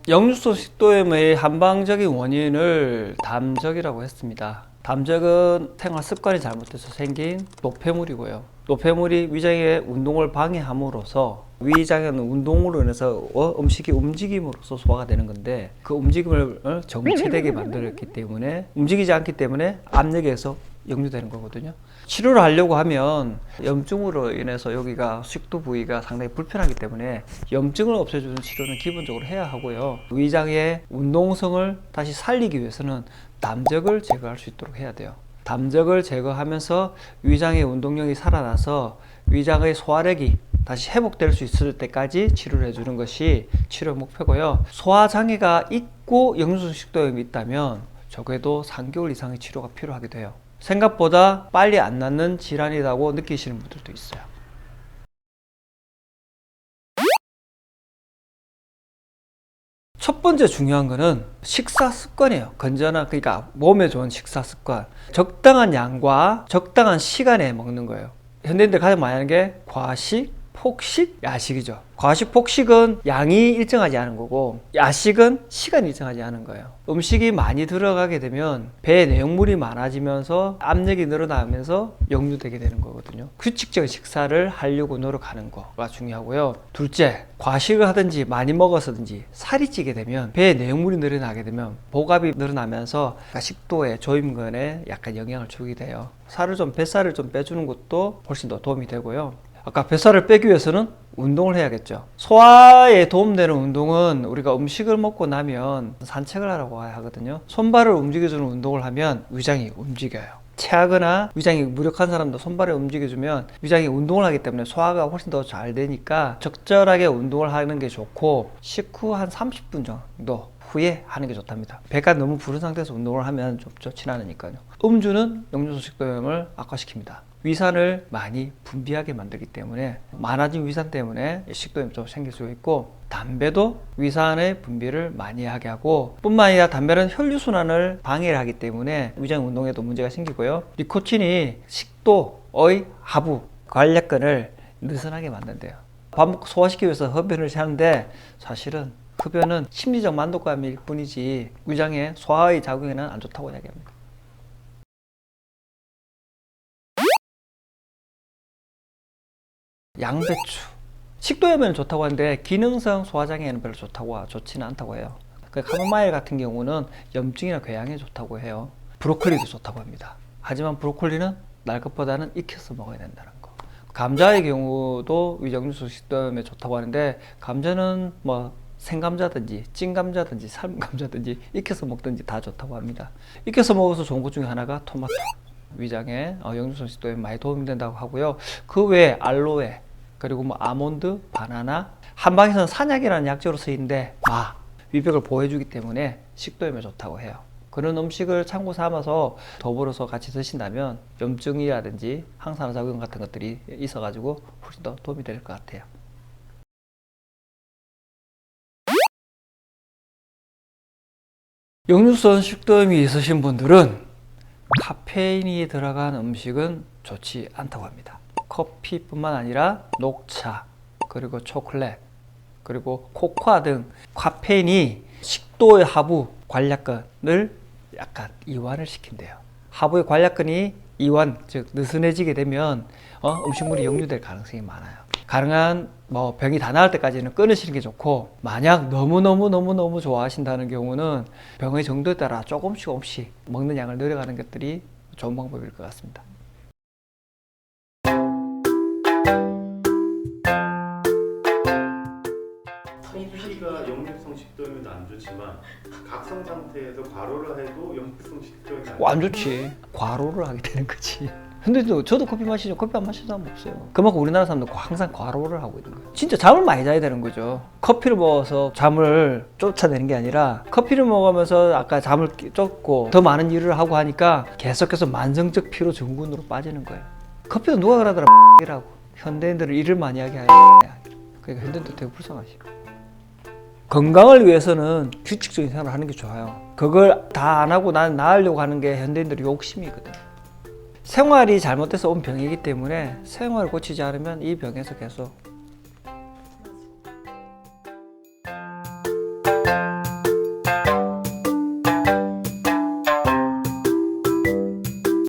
역류성 식도염의 한방적인 원인을 담적이라고 했습니다. 담적은 생활 습관이 잘못돼서 생긴 노폐물이고요. 노폐물이 위장의 운동을 방해함으로써 위장에는 운동으로 인해서 음식이 움직임으로써 소화가 되는 건데, 그 움직임을 정체되게 만들었기 때문에, 움직이지 않기 때문에 압력에서 역류되는 거거든요. 치료를 하려고 하면 염증으로 인해서 여기가 식도 부위가 상당히 불편하기 때문에 염증을 없애주는 치료는 기본적으로 해야 하고요. 위장의 운동성을 다시 살리기 위해서는 담적을 제거할 수 있도록 해야 돼요. 담적을 제거하면서 위장의 운동력이 살아나서 위장의 소화력이 다시 회복될 수 있을 때까지 치료를 해주는 것이 치료 목표고요. 소화장애가 있고 역류성 식도염이 있다면 적어도 3개월 이상의 치료가 필요하게 돼요. 생각보다 빨리 안 낫는 질환이라고 느끼시는 분들도 있어요. 첫 번째 중요한 거는 식사 습관이에요. 건전한, 그러니까 몸에 좋은 식사 습관. 적당한 양과 적당한 시간에 먹는 거예요. 현대인들 가장 많이 하는 게 과식, 폭식, 야식이죠. 과식, 폭식은 양이 일정하지 않은 거고, 야식은 시간이 일정하지 않은 거예요. 음식이 많이 들어가게 되면 배에 내용물이 많아지면서 압력이 늘어나면서 역류되게 되는 거거든요. 규칙적인 식사를 하려고 노력하는 거가 중요하고요. 둘째, 과식을 하든지 많이 먹었든지 살이 찌게 되면 배에 내용물이 늘어나게 되면 복압이 늘어나면서 식도에 조임근에 약간 영향을 주게 돼요. 뱃살을 좀 빼주는 것도 훨씬 더 도움이 되고요. 아까 뱃살을 빼기 위해서는 운동을 해야겠죠. 소화에 도움되는 운동은 우리가 음식을 먹고 나면 산책을 하라고 하거든요. 손발을 움직여주는 운동을 하면 위장이 움직여요. 체하거나 위장이 무력한 사람도 손발을 움직여주면 위장이 운동을 하기 때문에 소화가 훨씬 더 잘 되니까 적절하게 운동을 하는 게 좋고, 식후 한 30분 정도 후에 하는 게 좋답니다. 배가 너무 부른 상태에서 운동을 하면 좀 좋진 않으니까요. 음주는 역류성 식도염을 악화시킵니다. 위산을 많이 분비하게 만들기 때문에 많아진 위산 때문에 식도염이 좀 생길 수 있고, 담배도 위산의 분비를 많이 하게 하고, 뿐만 아니라 담배는 혈류순환을 방해를 하기 때문에 위장 운동에도 문제가 생기고요. 니코틴이 식도의 하부 관략근을 느슨하게 만든대요. 밥 먹고 소화시키기 위해서 흡연을 하는데 사실은 흡연은 심리적 만족감일 뿐이지 위장의 소화의 작용에는 안 좋다고 이야기합니다. 양배추. 식도염에는 좋다고 하는데 기능성 소화장애에는 별로 좋지는 않다고 해요. 카모마일 같은 경우는 염증이나 궤양에 좋다고 해요. 브로콜리도 좋다고 합니다. 하지만 브로콜리는 날 것보다는 익혀서 먹어야 된다는 거. 감자의 경우도 역류성 식도염에 좋다고 하는데, 감자는 생감자든지 찐감자든지 삶은 감자든지 익혀서 먹든지 다 좋다고 합니다. 익혀서 먹어서 좋은 것 중에 하나가 토마토. 위장에 역류성 식도염에 많이 도움이 된다고 하고요. 그 외에 알로에, 그리고 아몬드, 바나나, 한방에서는 산약이라는 약재로 쓰이는데 위벽을 보호해주기 때문에 식도염에 좋다고 해요. 그런 음식을 참고 삼아서 더불어서 같이 드신다면 염증이라든지 항산화작용 같은 것들이 있어가지고 훨씬 더 도움이 될 것 같아요. 역류성 식도염이 있으신 분들은 카페인이 들어간 음식은 좋지 않다고 합니다. 커피뿐만 아니라 녹차, 그리고 초콜릿, 그리고 코코아 등 카페인이 식도의 하부 관략근을 약간 이완을 시킨대요. 하부의 관략근이 이완, 즉 느슨해지게 되면 음식물이 역류될 가능성이 많아요. 가능한 병이 다 나을 때까지는 끊으시는 게 좋고, 만약 너무 좋아하신다는 경우는 병의 정도에 따라 조금씩 먹는 양을 늘려가는 것들이 좋은 방법일 것 같습니다. 피가 역류성 식도염에도 안 좋지만 각성 상태에서 과로를 해도 역류성 식도염이 안 좋지. 과로를 하게 되는 거지. 근데 저도 커피 마시죠. 커피 안 마시는 사람 없어요. 그만큼 우리나라 사람들 항상 과로를 하고 있는 거예요. 진짜 잠을 많이 자야 되는 거죠. 커피를 먹어서 잠을 쫓아내는 게 아니라, 커피를 먹으면서 아까 잠을 쫓고 더 많은 일을 하고 하니까 계속해서 만성적 피로 증후군으로 빠지는 거예요. 커피도 누가 그러더라 이라고. 현대인들은 일을 많이 하게 하야. 그러니까 현대인들 되게 불쌍하지. 건강을 위해서는 규칙적인 생활을 하는 게 좋아요. 그걸 다 안 하고 난 나으려고 하는 게 현대인들의 욕심이거든. 생활이 잘못돼서 온 병이기 때문에 생활을 고치지 않으면 이 병에서 계속 감사합니다.